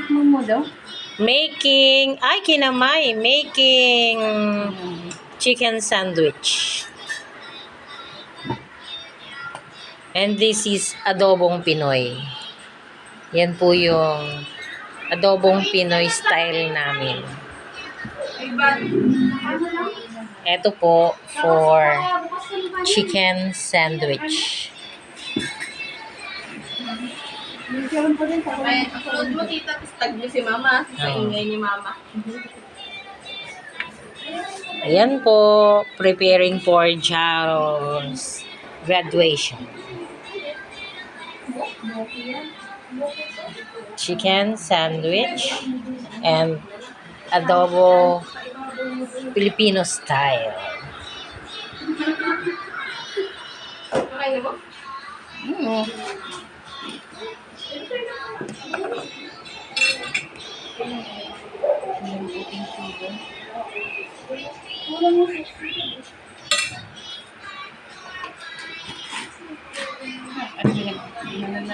Titikman mo daw? Making chicken sandwich. And this is adobong Pinoy. Yan po yung adobong Pinoy style namin. Ito po for chicken sandwich. Upload mo tita, tapos tag mo si mama. Sa ingay ni mama. Ayan po, preparing for Jaro's graduation. Chicken sandwich and adobo Filipino style. Okay na mo?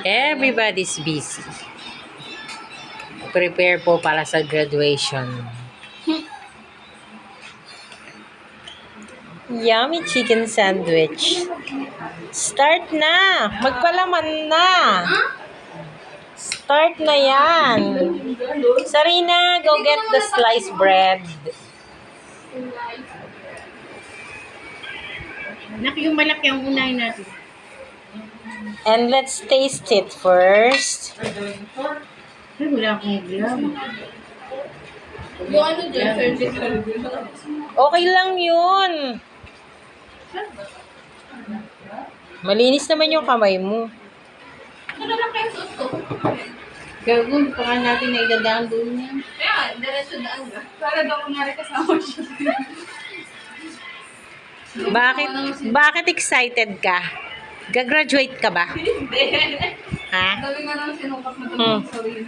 Everybody's busy. Prepare po para sa graduation. Yummy chicken sandwich. Start na! Magpalaman na! Start na yan! Sarina, go get the sliced bread. Nak, yung malaki ang unahin natin. And let's taste it first. Ay, wala akong glove. Yung ano dyan, service ka. Okay lang yun. Malinis naman yung kamay mo. Ano lang kayo suot ko? Gagawin pa nga natin na idadaan doon niya. Kaya, diretso daan ka. Para daw kunwari kasama siya. Bakit excited ka? Gagraduate ka ba? Hindi. Ha? Sabi nga naman sinukat mo ito sa sarili.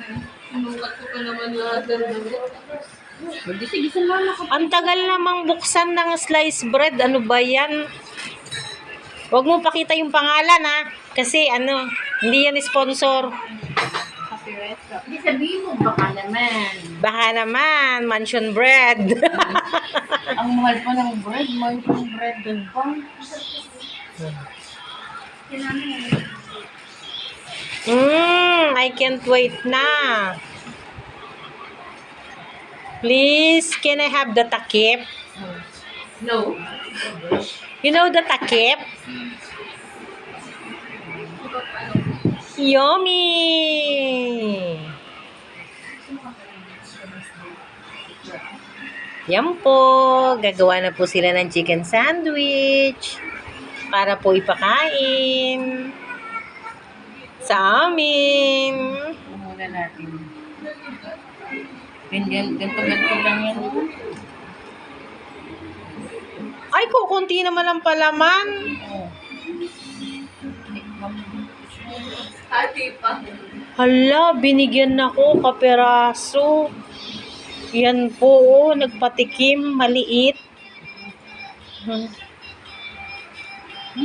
Sinukat ko pa naman lahat ng damit. Sige, mama ka. Ang tagal namang buksan ng sliced bread. Ano ba yan? Huwag mo pakita yung pangalan ha. Kasi hindi yan sponsor. Copyright ka. Hindi sabihin mo, baka naman. Baka naman, mansion bread. Ang mahal pa ng bread, mansion bread din pa. I can't wait na. Please, can I have the takip? No. You know the takip? Yummy! Yan po. Gagawa na po sila ng chicken sandwich para po ipakain sa amin. Muna natin. Ganito lang yan. Ay, kukunti naman ang palaman. Hati pa. Hala, binigyan ako kaperaso. Yan po, nagpatikim, maliit.